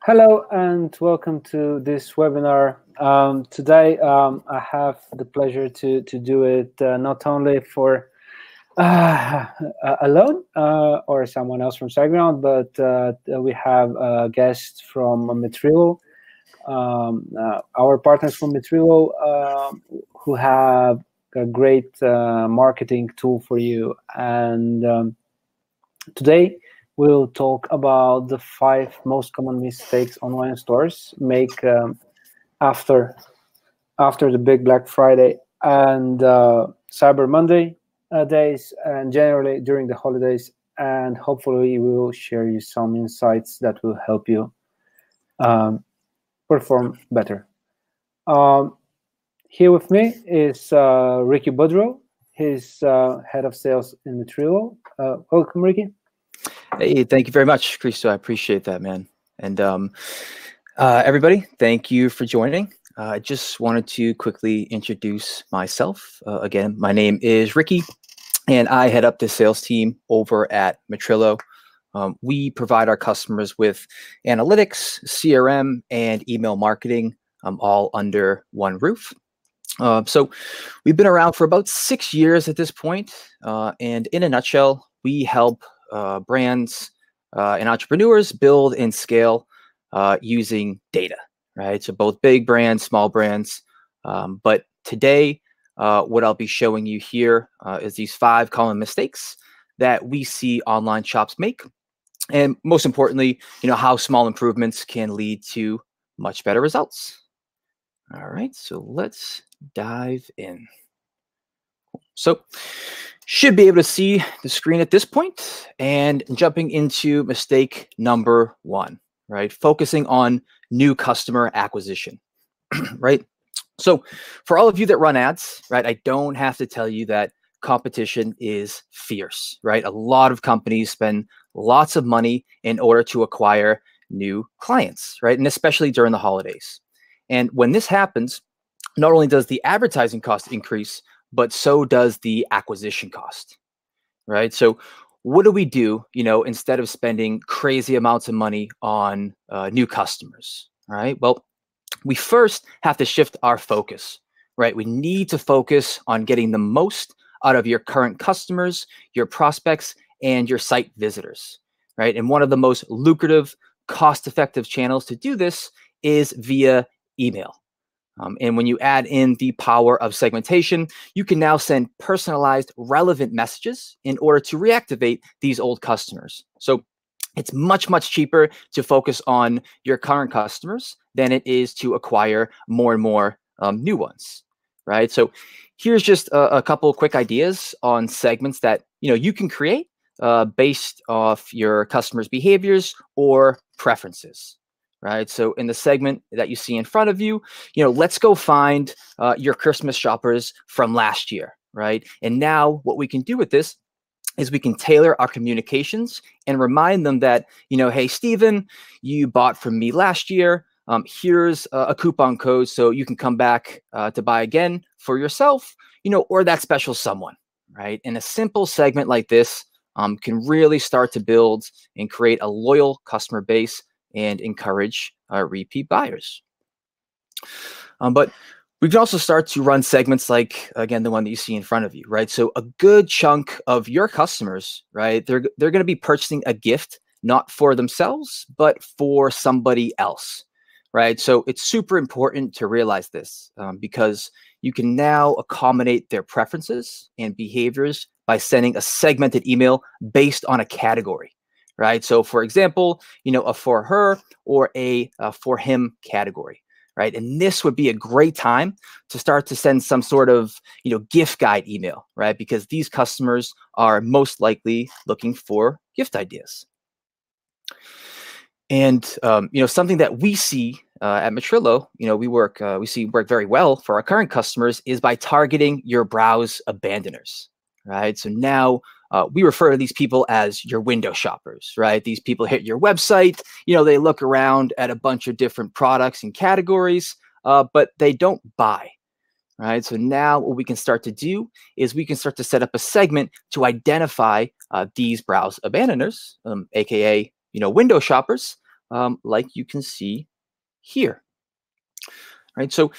Hello and welcome to this webinar. Today I have the pleasure to do it not only for alone or someone else from SiteGround, but we have a guest from Metrilo, our partners from Metrilo, who have a great marketing tool for you. And today we'll talk about the 5 most common mistakes online stores make after the big Black Friday and Cyber Monday days, and generally during the holidays. And hopefully we will share you some insights that will help you perform better. Here with me is Ricky Budrow. He's head of sales in Metrilo. Welcome, Ricky. Hey, thank you very much, Christo. I appreciate that, man. And everybody, thank you for joining. I just wanted to quickly introduce myself. Again, my name is Ricky, and I head up the sales team over at Metrilo. We provide our customers with analytics, CRM, and email marketing, all under one roof. So we've been around for about 6 years at this point. And in a nutshell, we help brands and entrepreneurs build and scale using data, right? So both big brands, small brands. But today, what I'll be showing you here is these 5 common mistakes that we see online shops make. And most importantly, how small improvements can lead to much better results. All right, so let's dive in. So should be able to see the screen at this point, and jumping into mistake number 1, right? Focusing on new customer acquisition, right? So for all of you that run ads, right, I don't have to tell you that competition is fierce, right? A lot of companies spend lots of money in order to acquire new clients, right? And especially during the holidays. And when this happens, not only does the advertising cost increase, but so does the acquisition cost, right? So what do we do, instead of spending crazy amounts of money on new customers, right? Well, we first have to shift our focus, right? We need to focus on getting the most out of your current customers, your prospects, and your site visitors, right? And one of the most lucrative, cost-effective channels to do this is via email. And when you add in the power of segmentation, you can now send personalized, relevant messages in order to reactivate these old customers. So it's much, much cheaper to focus on your current customers than it is to acquire more and more new ones, right? So here's just a couple of quick ideas on segments that you can create based off your customers' behaviors or preferences. Right. So in the segment that you see in front of you, let's go find your Christmas shoppers from last year. Right. And now what we can do with this is we can tailor our communications and remind them that, hey, Steven, you bought from me last year. Here's a coupon code so you can come back to buy again for yourself, or that special someone. Right. And a simple segment like this can really start to build and create a loyal customer base and encourage repeat buyers. But we can also start to run segments like, again, the one that you see in front of you, right? So a good chunk of your customers, right, they're going to be purchasing a gift, not for themselves, but for somebody else, right? So it's super important to realize this because you can now accommodate their preferences and behaviors by sending a segmented email based on a category. Right. So, for example, a for her or a for him category. Right. And this would be a great time to start to send some sort of, gift guide email. Right. Because these customers are most likely looking for gift ideas. And, something that we see at Metrilo, we see work very well for our current customers is by targeting your browse abandoners. Right. So now we refer to these people as your window shoppers, right? These people hit your website, they look around at a bunch of different products and categories, but they don't buy, right? So now what we can start to do is we can start to set up a segment to identify these browse abandoners, AKA, window shoppers, like you can see here. Right. So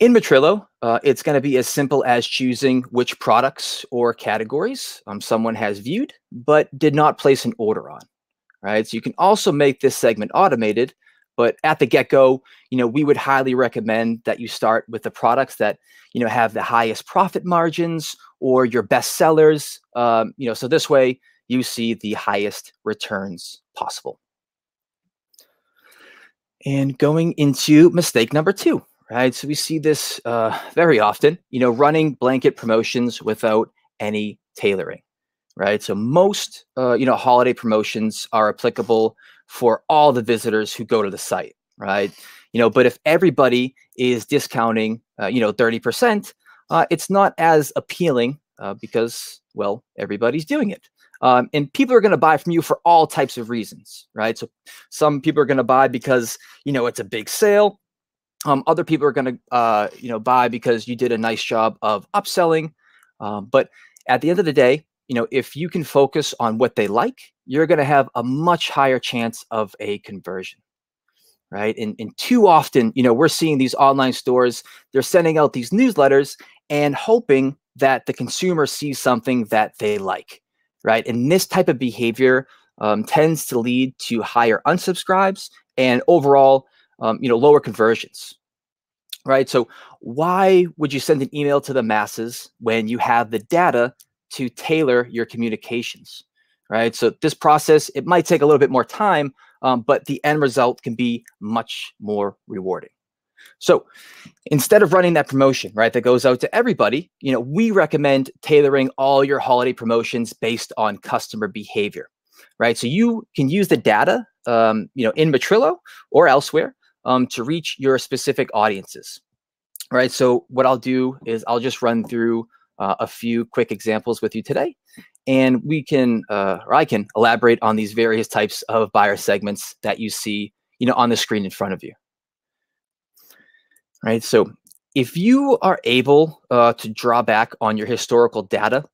in Metrilo, it's going to be as simple as choosing which products or categories someone has viewed but did not place an order on. Right. So you can also make this segment automated, but at the get-go, we would highly recommend that you start with the products that have the highest profit margins or your best sellers. So this way you see the highest returns possible. And going into mistake number 2. Right. So we see this very often, running blanket promotions without any tailoring. Right. So most, holiday promotions are applicable for all the visitors who go to the site. Right. But if everybody is discounting, 30%, it's not as appealing because, well, everybody's doing it. And people are going to buy from you for all types of reasons. Right. So some people are going to buy because, it's a big sale. Other people are going to, buy because you did a nice job of upselling. But at the end of the day, if you can focus on what they like, you're going to have a much higher chance of a conversion. Right. And too often, we're seeing these online stores, they're sending out these newsletters and hoping that the consumer sees something that they like. Right. And this type of behavior tends to lead to higher unsubscribes and overall, lower conversions. Right. So why would you send an email to the masses when you have the data to tailor your communications? Right. So this process, it might take a little bit more time, but the end result can be much more rewarding. So instead of running that promotion, right, that goes out to everybody, we recommend tailoring all your holiday promotions based on customer behavior. Right. So you can use the data, in Metrilo or elsewhere to reach your specific audiences. Right. So what I'll do is I'll just run through a few quick examples with you today, and we can, or I can elaborate on these various types of buyer segments that you see, on the screen in front of you. Right. So if you are able to draw back on your historical data,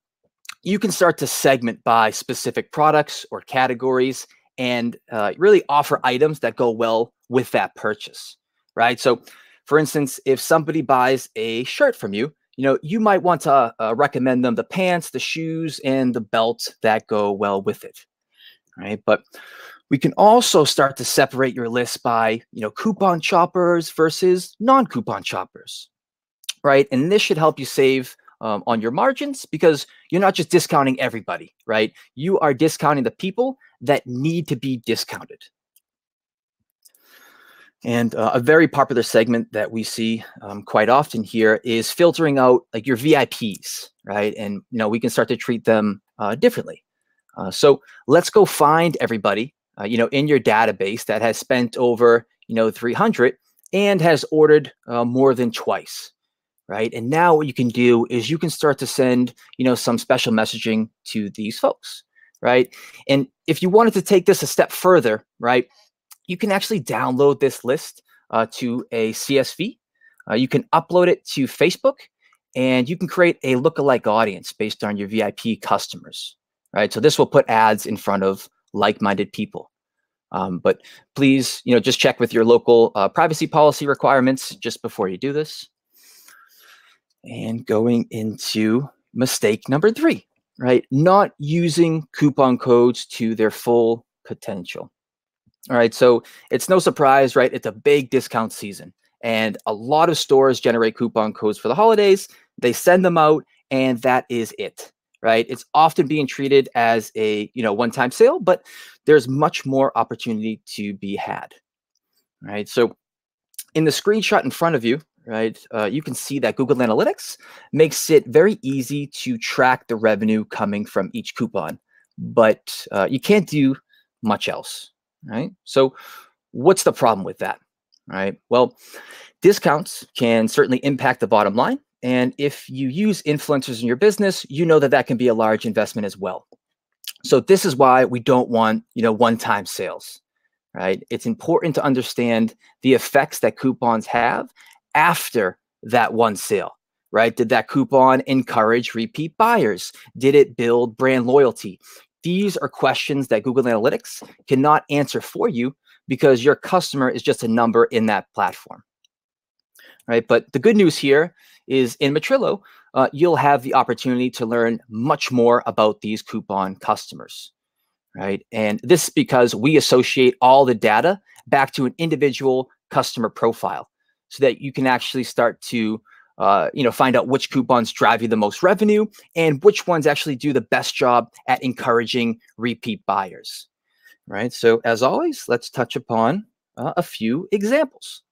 you can start to segment by specific products or categories and really offer items that go well with that purchase. Right. So for instance, if somebody buys a shirt from you, you might want to recommend them the pants, the shoes, and the belt that go well with it. Right. But we can also start to separate your list by, coupon shoppers versus non-coupon shoppers. Right. And this should help you save on your margins because you're not just discounting everybody. Right. You are discounting the people that need to be discounted. And a very popular segment that we see quite often here is filtering out like your VIPs, right? And we can start to treat them differently. So let's go find everybody, in your database that has spent over 300 and has ordered more than twice, right? And now what you can do is you can start to send some special messaging to these folks, right? And if you wanted to take this a step further, right, you can actually download this list to a CSV. You can upload it to Facebook, and you can create a lookalike audience based on your VIP customers, right? So this will put ads in front of like-minded people. But please, just check with your local privacy policy requirements just before you do this. And going into mistake number 3, right? Not using coupon codes to their full potential. All right, so it's no surprise, right? It's a big discount season, and a lot of stores generate coupon codes for the holidays. They send them out, and that is it, right? It's often being treated as a one-time sale, but there's much more opportunity to be had, right? So in the screenshot in front of you, right, you can see that Google Analytics makes it very easy to track the revenue coming from each coupon, but you can't do much else. Right. So what's the problem with that? Right. Well, discounts can certainly impact the bottom line. And if you use influencers in your business, that can be a large investment as well. So this is why we don't want, one-time sales. Right. It's important to understand the effects that coupons have after that one sale. Right. Did that coupon encourage repeat buyers? Did it build brand loyalty? These are questions that Google Analytics cannot answer for you because your customer is just a number in that platform, right? But the good news here is in Metrilo, you'll have the opportunity to learn much more about these coupon customers, right? And this is because we associate all the data back to an individual customer profile so that you can actually start to find out which coupons drive you the most revenue and which ones actually do the best job at encouraging repeat buyers, right? So as always, let's touch upon a few examples.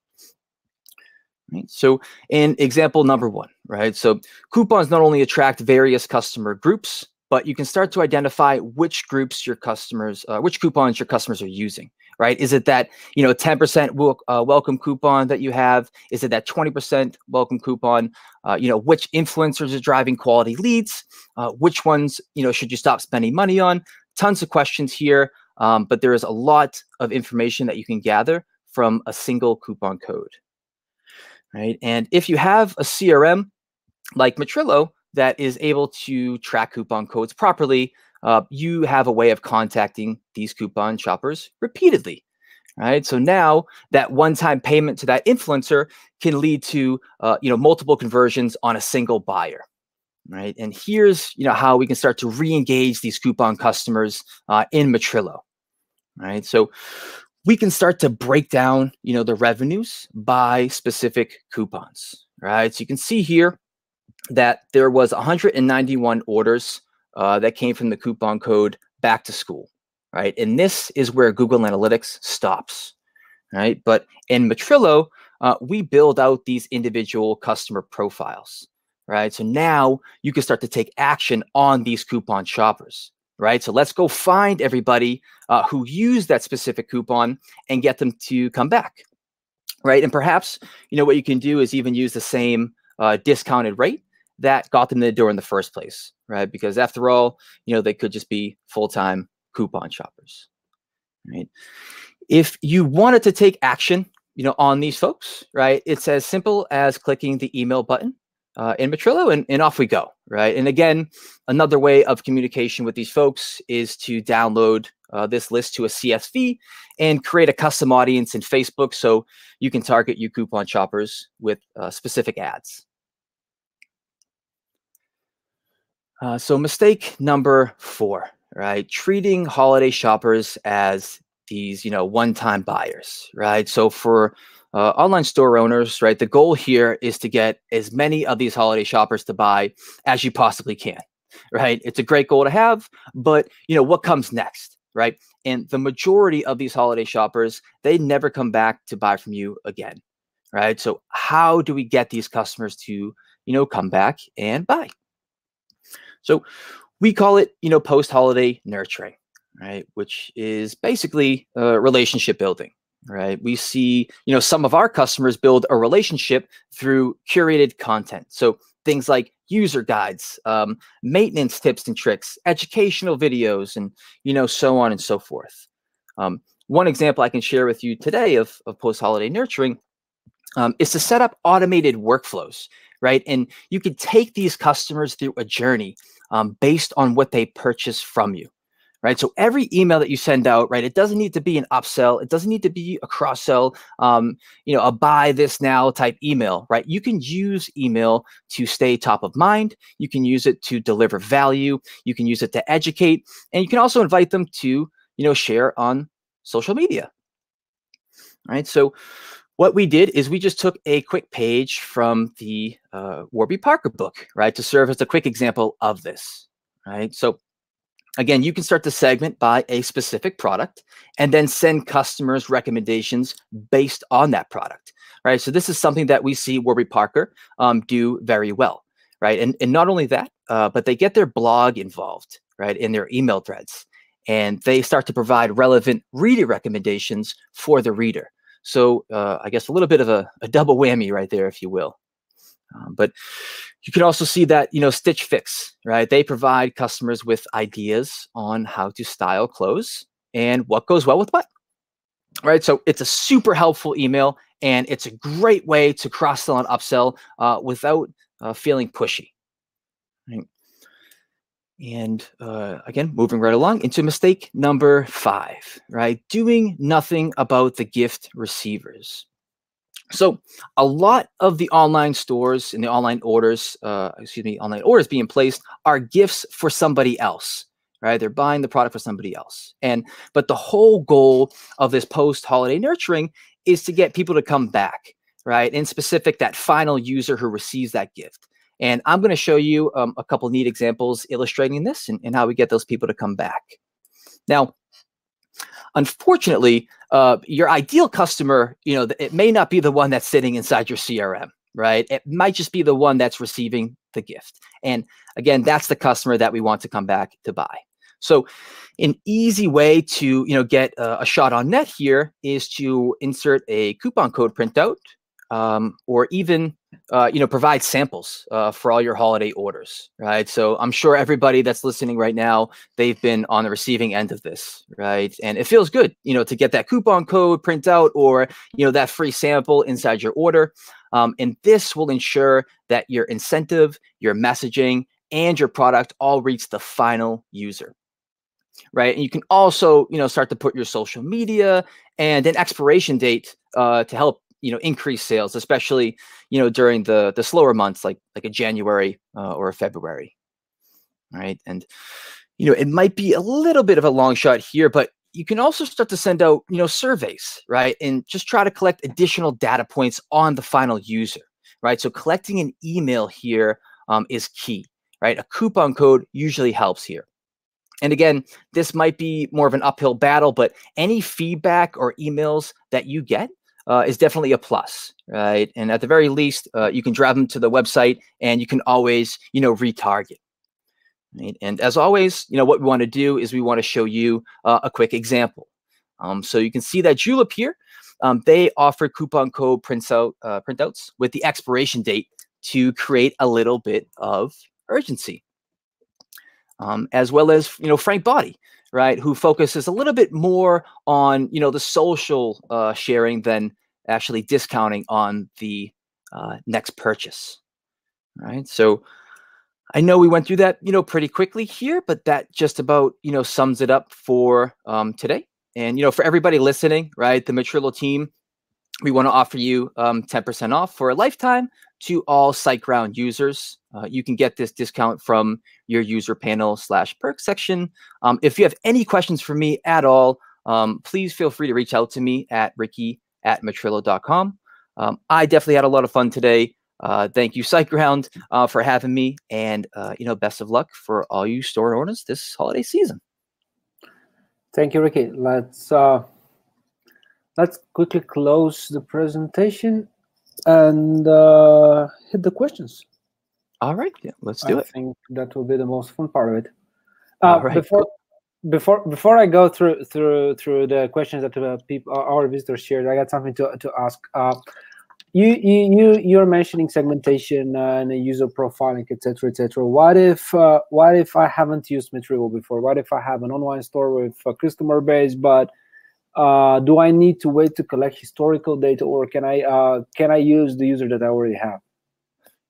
Right? So in example number one, right? So coupons not only attract various customer groups, but you can start to identify which groups your customers, which coupons your customers are using, right? Is it that 10% welcome coupon that you have? Is it that 20% welcome coupon? Which influencers are driving quality leads? Which ones should you stop spending money on? Tons of questions here, but there is a lot of information that you can gather from a single coupon code, right? And if you have a CRM like Metrilo that is able to track coupon codes properly, you have a way of contacting these coupon shoppers repeatedly, right? So now that one-time payment to that influencer can lead to multiple conversions on a single buyer, right? And here's how we can start to re-engage these coupon customers in Metrilo, right? So we can start to break down the revenues by specific coupons, right? So you can see here that there was 191 orders that came from the coupon code back to school, right? And this is where Google Analytics stops, right? But in Metrilo, we build out these individual customer profiles, right? So now you can start to take action on these coupon shoppers, right? So let's go find everybody who used that specific coupon and get them to come back, right? And perhaps, what you can do is even use the same discounted rate that got them in the door in the first place, right? Because after all, they could just be full-time coupon shoppers, right? If you wanted to take action, on these folks, right, it's as simple as clicking the email button in Metrilo and off we go, right? And again, another way of communication with these folks is to download this list to a CSV and create a custom audience in Facebook so you can target your coupon shoppers with specific ads. So mistake number 4, right? Treating holiday shoppers as these, one-time buyers, right? So for online store owners, right, the goal here is to get as many of these holiday shoppers to buy as you possibly can, right? It's a great goal to have, but what comes next, right? And the majority of these holiday shoppers, they never come back to buy from you again, right? So how do we get these customers to, come back and buy? So we call it, post-holiday nurturing, right? Which is basically relationship building, right? We see, some of our customers build a relationship through curated content. So things like user guides, maintenance tips and tricks, educational videos, and, so on and so forth. One example I can share with you today of post-holiday nurturing is to set up automated workflows, right? And you can take these customers through a journey based on what they purchase from you, right? So every email that you send out, right, it doesn't need to be an upsell. It doesn't need to be a cross-sell, a buy this now type email, right? You can use email to stay top of mind. You can use it to deliver value. You can use it to educate. And you can also invite them to, share on social media, right? So what we did is we just took a quick page from the Warby Parker book, right, to serve as a quick example of this, right? So again, you can start to segment by a specific product and then send customers recommendations based on that product, right? So this is something that we see Warby Parker do very well, right? And not only that, but they get their blog involved, right, in their email threads, and they start to provide relevant reader recommendations for the reader. So I guess a little bit of a double whammy right there, if you will. But you can also see that, Stitch Fix, right? They provide customers with ideas on how to style clothes and what goes well with what, right? So it's a super helpful email, and it's a great way to cross-sell and upsell without feeling pushy, right? And again, moving right along into mistake number 5, right? Doing nothing about the gift receivers. So a lot of the online stores and the online orders, online orders being placed are gifts for somebody else, right? They're buying the product for somebody else. But the whole goal of this post-holiday nurturing is to get people to come back, right? In specific, that final user who receives that gift. And I'm going to show you a couple neat examples illustrating this and how we get those people to come back. Now, unfortunately, your ideal customer, it may not be the one that's sitting inside your CRM, right? It might just be the one that's receiving the gift. And again, that's the customer that we want to come back to buy. So an easy way to, get a shot on net here is to insert a coupon code printout, or even, provide samples for all your holiday orders, right? So I'm sure everybody that's listening right now, they've been on the receiving end of this, right? And it feels good, to get that coupon code printout or, that free sample inside your order. And this will ensure that your incentive, your messaging, and your product all reach the final user, right? And you can also, start to put your social media and an expiration date to help, increase sales, especially, during the slower months like a January or a February, right? And, it might be a little bit of a long shot here, but you can also start to send out, surveys, right? And just try to collect additional data points on the final user, right? So collecting an email here is key, right? A coupon code usually helps here. And again, this might be more of an uphill battle, but any feedback or emails that you get is definitely a plus, right? And at the very least, you can drive them to the website and you can always, retarget. Right? And as always, what we want to do is we want to show you a quick example. So you can see that Julep here, they offer coupon code printouts with the expiration date to create a little bit of urgency. As well as, Frank Body, right, who focuses a little bit more on, the social sharing than actually discounting on the next purchase, right? So I know we went through that, pretty quickly here, but that just about, sums it up for today. And, for everybody listening, right, the Metrilo team, we want to offer you 10% off for a lifetime to all SiteGround users. You can get this discount from your user panel /perk section. If you have any questions for me at all, please feel free to reach out to me at Ricky@Metrilo.com. I definitely had a lot of fun today. Thank you, SiteGround, for having me, and best of luck for all you store owners this holiday season. Thank you, Ricky. Let's quickly close the presentation and hit the questions. All right, yeah, let's do it. I think that will be the most fun part of it. All right, before I go through the questions that our visitors shared, I got something to ask. You're mentioning segmentation and user profiling, etc., etc. What if I haven't used Metrilo before? What if I have an online store with a customer base, but do I need to wait to collect historical data, or can I use the user that I already have?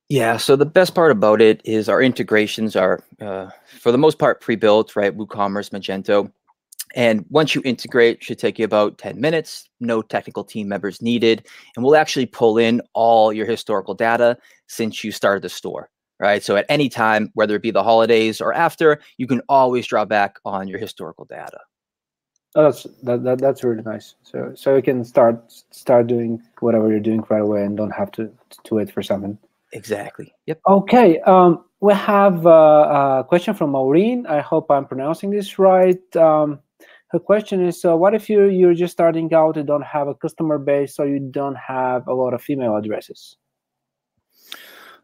Yeah, so the best part about it is our integrations are, for the most part, pre-built, right? WooCommerce, Magento. And once you integrate, it should take you about 10 minutes, no technical team members needed. And we'll actually pull in all your historical data since you started the store, right? So at any time, whether it be the holidays or after, you can always draw back on your historical data. Oh, that's really nice. So you can start doing whatever you're doing right away and don't have to wait for something. Exactly. Yep. Okay. We have a question from Maureen. I hope I'm pronouncing this right. Her question is, what if you're just starting out, you don't have a customer base, so you don't have a lot of email addresses?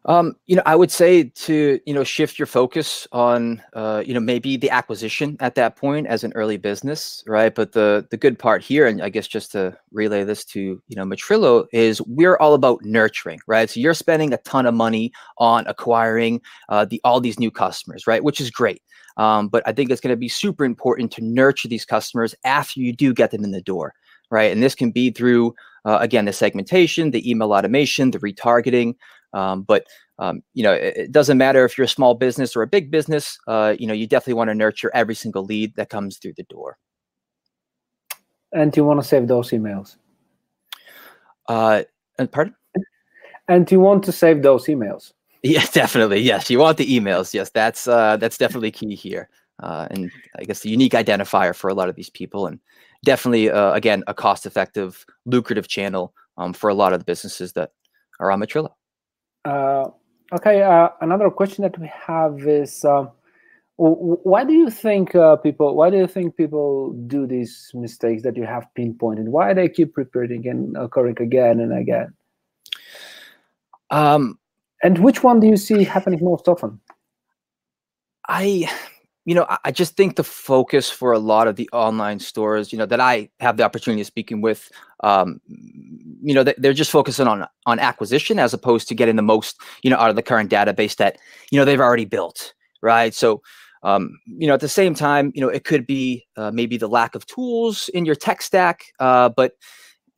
I would say to, shift your focus on, maybe the acquisition at that point as an early business, right? But the good part here, and I guess just to relay this to, Metrilo, is we're all about nurturing, right? So you're spending a ton of money on acquiring all these new customers, right? Which is great. But I think it's going to be super important to nurture these customers after you do get them in the door, right? And this can be through, again, the segmentation, the email automation, the retargeting. It doesn't matter if you're a small business or a big business. You definitely want to nurture every single lead that comes through the door. And you want to save those emails. Pardon? And you want to save those emails. Yeah, definitely. Yes, you want the emails. Yes, that's definitely key here. And I guess the unique identifier for a lot of these people, and definitely, again, a cost-effective, lucrative channel for a lot of the businesses that are on Metrilo. Okay. Another question that we have is, why do you think people do these mistakes that you have pinpointed? Why they keep repeating and occurring again and again? And which one do you see happening most often? I just think the focus for a lot of the online stores, that I have the opportunity of speaking with, they're just focusing on acquisition as opposed to getting the most, out of the current database that, they've already built, right? So, at the same time, it could be maybe the lack of tools in your tech stack, but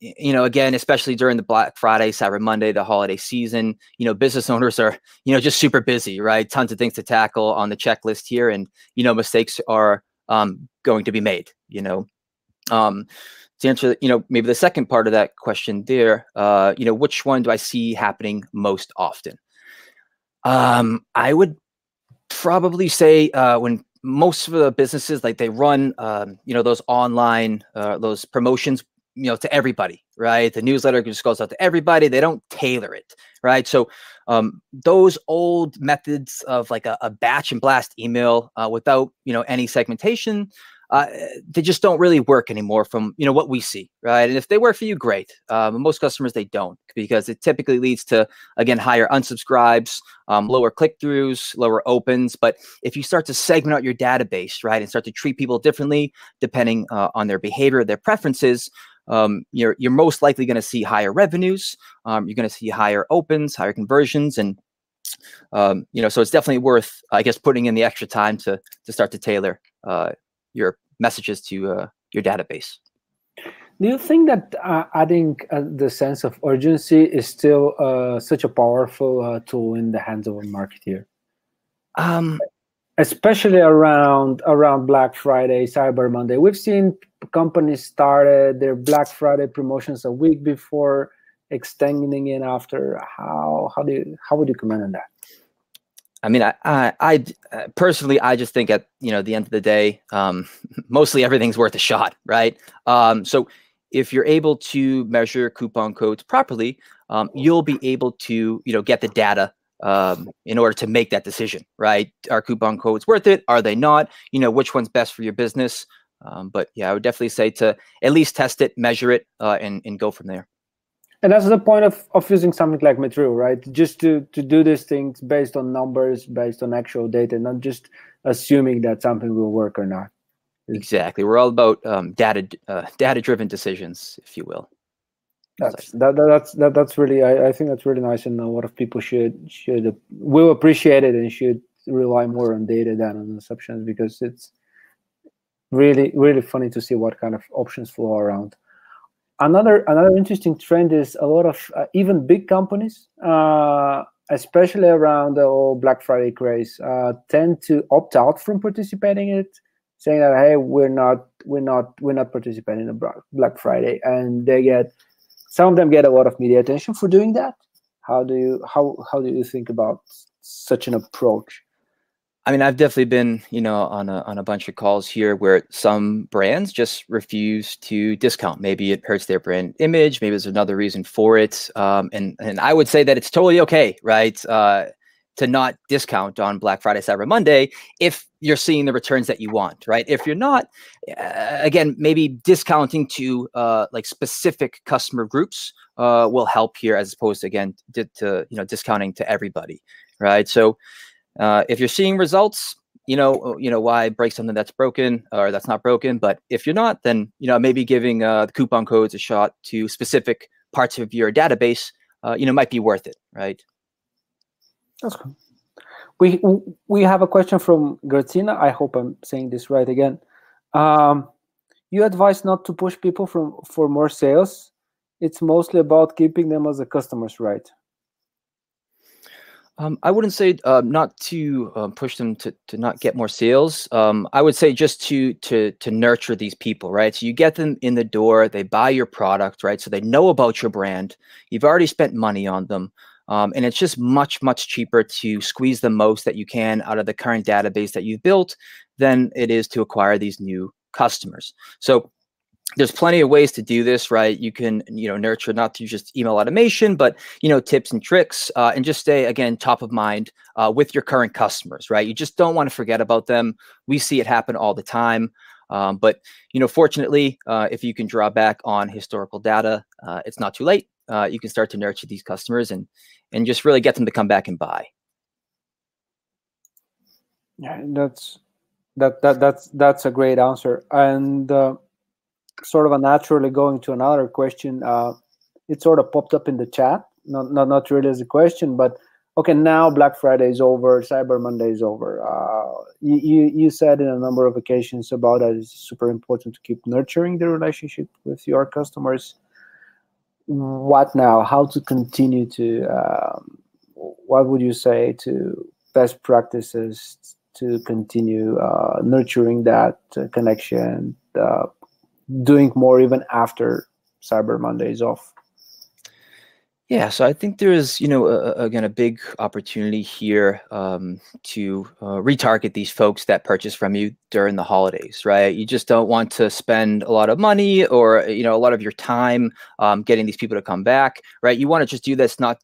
again, especially during the Black Friday, Cyber Monday, the holiday season, business owners are, just super busy, right? Tons of things to tackle on the checklist here, and, mistakes are going to be made, to answer, maybe the second part of that question there, which one do I see happening most often? I would probably say when most of the businesses, like, they run, those online, those promotions, to everybody, right? The newsletter just goes out to everybody. They don't tailor it, right? So those old methods of like a batch and blast email without, any segmentation, they just don't really work anymore from, what we see, right? And if they work for you, great. Most customers, they don't, because it typically leads to, again, higher unsubscribes, lower click-throughs, lower opens. But if you start to segment out your database, right, and start to treat people differently, depending on their behavior, their preferences, you're most likely going to see higher revenues. You're going to see higher opens, higher conversions, and so it's definitely worth, I guess, putting in the extra time to start to tailor your messages to your database. Do you think that adding the sense of urgency is still such a powerful tool in the hands of a marketer? Especially around Black Friday, Cyber Monday. We've seen companies started their Black Friday promotions a week before, extending it after. How would you comment on that? I mean, I personally, I just think at the end of the day, mostly everything's worth a shot, right? So if you're able to measure coupon codes properly, you'll be able to get the data in order to make that decision, right? Are coupon codes worth it? Are they not? Which one's best for your business? But yeah, I would definitely say to at least test it, measure it, and go from there. And that's the point of using something like Metrilo, right? Just to do these things based on numbers, based on actual data, not just assuming that something will work or not. Exactly. We're all about data-driven decisions, if you will. That's really, I think that's really nice, and a lot of people will appreciate it and should rely more on data than on assumptions, because it's really, really funny to see what kind of options flow around. Another interesting trend is a lot of even big companies, especially around the whole Black Friday craze, tend to opt out from participating in it, saying that, hey, we're not participating in Black Friday, and some of them get a lot of media attention for doing that. How do you think about such an approach? I mean, I've definitely been, on a bunch of calls here where some brands just refuse to discount. Maybe it hurts their brand image. Maybe there's another reason for it. And I would say that it's totally okay, right, to not discount on Black Friday, Cyber Monday if you're seeing the returns that you want, right? If you're not, again, maybe discounting to like specific customer groups will help here, as opposed to, again, to discounting to everybody, right? So if you're seeing results, why break something that's broken or that's not broken? But if you're not, then maybe giving the coupon codes a shot to specific parts of your database, might be worth it, right? That's cool. We have a question from Gertina. I hope I'm saying this right again. You advise not to push people for more sales. It's mostly about keeping them as a customers, right? I wouldn't say not to push them to not get more sales. I would say just to nurture these people, right? So you get them in the door, they buy your product, right? So they know about your brand. You've already spent money on them. And it's just much, much cheaper to squeeze the most that you can out of the current database that you've built than it is to acquire these new customers. So there's plenty of ways to do this, right? You can, nurture not through just email automation, but, tips and tricks, and just stay, again, top of mind with your current customers, right? You just don't want to forget about them. We see it happen all the time. But, fortunately, if you can draw back on historical data, it's not too late. You can start to nurture these customers and just really get them to come back and buy. Yeah, that's a great answer. And sort of naturally going to another question, it sort of popped up in the chat, not really as a question, but okay, now Black Friday is over, Cyber Monday is over. You said in a number of occasions about that it's super important to keep nurturing the relationship with your customers. What now? How to continue to, what would you say to best practices to continue nurturing that connection, doing more even after Cyber Monday is off? Yeah, so I think there is, again, a big opportunity here to retarget these folks that purchase from you during the holidays, right? You just don't want to spend a lot of money or, a lot of your time getting these people to come back, right? You want to just do this not,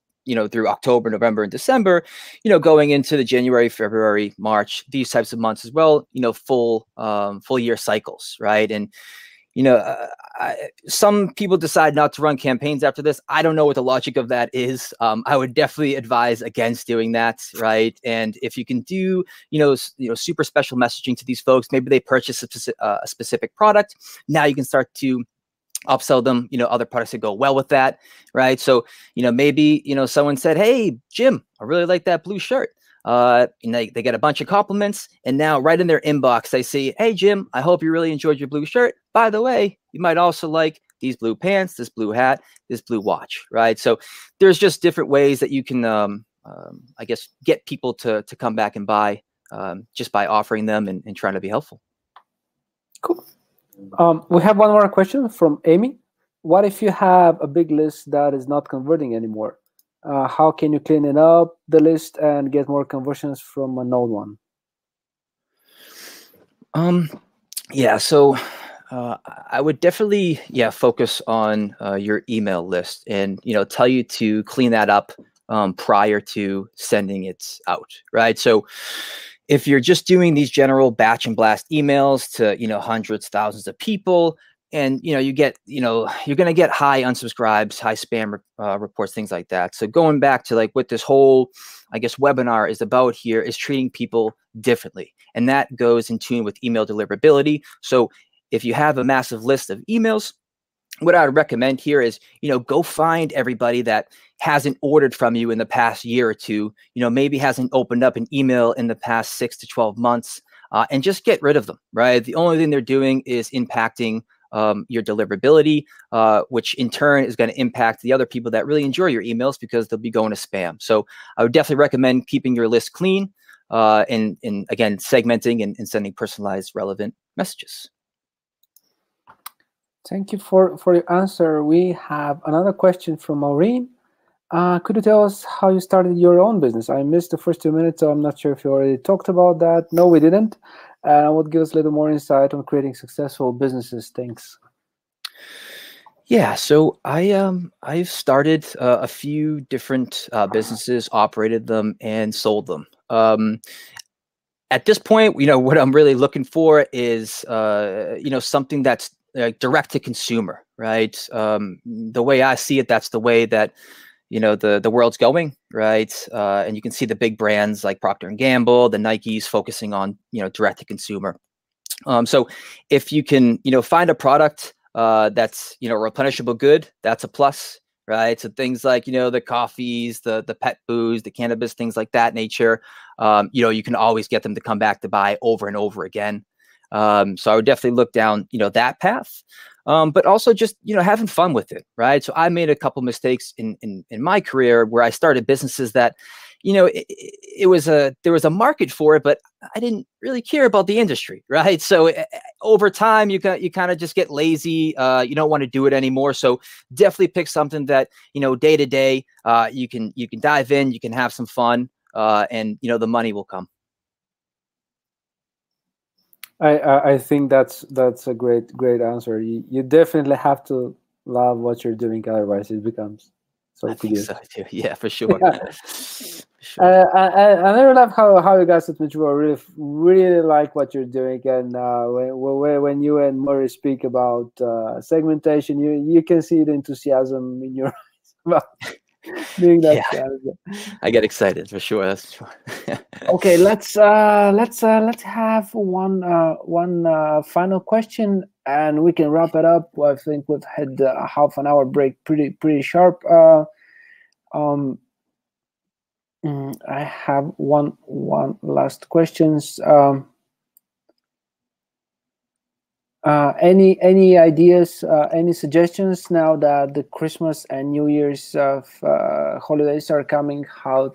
through October, November, and December, going into the January, February, March, these types of months as well, full year cycles, right? And some people decide not to run campaigns after this. I don't know what the logic of that is. I would definitely advise against doing that, right? And if you can do, super special messaging to these folks, maybe they purchase a specific product. Now you can start to upsell them, other products that go well with that, right? So, maybe, someone said, "Hey, Jim, I really like that blue shirt." They get a bunch of compliments, and now right in their inbox, they see, "Hey, Jim, I hope you really enjoyed your blue shirt. By the way, you might also like these blue pants, this blue hat, this blue watch," right? So there's just different ways that you can, I guess, get people to come back and buy just by offering them and trying to be helpful. Cool. We have one more question from Amy. What if you have a big list that is not converting anymore? How can you clean it up, the list, and get more conversions from an old one? Yeah, so I would definitely, focus on your email list and, tell you to clean that up prior to sending it out, right? So if you're just doing these general batch and blast emails to, hundreds, thousands of people, and, you get, you're going to get high unsubscribes, high spam reports, things like that. So going back to like what this whole, I guess, webinar is about here is treating people differently. And that goes in tune with email deliverability. So if you have a massive list of emails, what I would recommend here is, go find everybody that hasn't ordered from you in the past year or two, maybe hasn't opened up an email in the past 6 to 12 months, and just get rid of them, right? The only thing they're doing is impacting your deliverability, which in turn is going to impact the other people that really enjoy your emails because they'll be going to spam. So I would definitely recommend keeping your list clean and again, segmenting and sending personalized, relevant messages. Thank you for your answer. We have another question from Maureen. Could you tell us how you started your own business? I missed the first 2 minutes, so I'm not sure if you already talked about that. No, we didn't. Would give us a little more insight on creating successful businesses. Thanks. Yeah, so I've started a few different businesses, operated them, and sold them. At this point, what I'm really looking for is something that's direct to consumer, right? The way I see it, that's the way that the world's going, right? And you can see the big brands like Procter & Gamble, the Nikes focusing on, direct to consumer. So if you can, find a product that's, replenishable good, that's a plus, right? So things like, the coffees, the pet foods, the cannabis, things like that nature, you can always get them to come back to buy over and over again. So I would definitely look down, that path. But also just, having fun with it, right? So I made a couple mistakes in my career where I started businesses that, you know, there was a market for it, but I didn't really care about the industry, right? So over time, you kind of just get lazy. You don't want to do it anymore. So definitely pick something that, you know, day to day, you can dive in, you can have some fun, and you know, the money will come. I think that's a great answer. You definitely have to love what you're doing, otherwise it becomes so tedious. So too. Yeah, for sure. Yeah. For sure. I never love how you guys at Metrilo really like what you're doing, and when you and Murray speak about segmentation, you can see the enthusiasm in your eyes about doing that. Yeah, I get excited for sure. That's for sure. Okay, let's have one final question, and we can wrap it up. I think we've had a half an hour break, pretty sharp. I have one last questions. Any ideas, any suggestions now that the Christmas and New Year's holidays are coming? How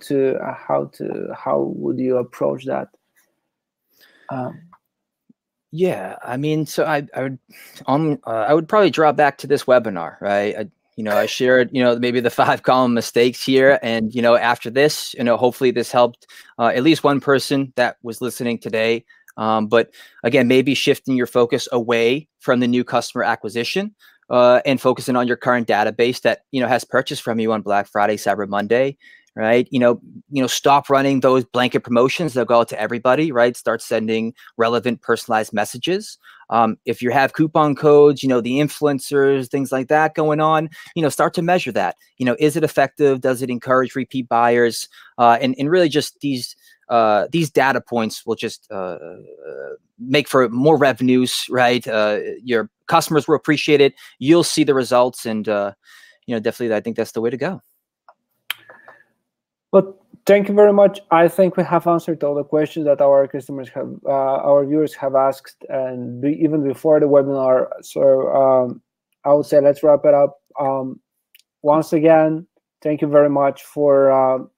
would you approach that? Yeah, I mean, so I would probably draw back to this webinar, right? I shared, maybe the 5 common mistakes here, and after this, hopefully this helped at least one person that was listening today. But again, maybe shifting your focus away from the new customer acquisition and focusing on your current database that has purchased from you on Black Friday, Cyber Monday, right? Stop running those blanket promotions that go out to everybody, right? Start sending relevant, personalized messages. If you have coupon codes, the influencers, things like that going on, start to measure that. Is it effective? Does it encourage repeat buyers? And really just these data points will just make for more revenues, right? Your customers will appreciate it. You'll see the results, and definitely, I think that's the way to go. Well, thank you very much. I think we have answered all the questions that our customers have, our viewers have asked, and even before the webinar. So I would say let's wrap it up. Once again, thank you very much for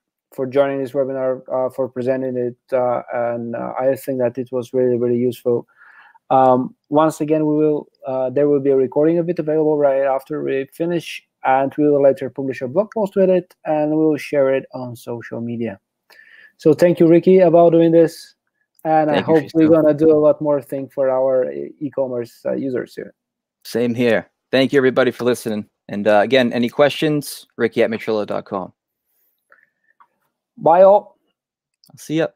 joining this webinar, for presenting it, and I think that it was really useful. Once again, there will be a recording of it available right after we finish, and we will later publish a blog post with it, and we will share it on social media. So thank you, Ricky, about doing this, and I hope we're gonna do a lot more things for our e-commerce users here. Same here. Thank you, everybody, for listening. And again, any questions, Ricky@Metrilo.com. Bye all. I'll see ya.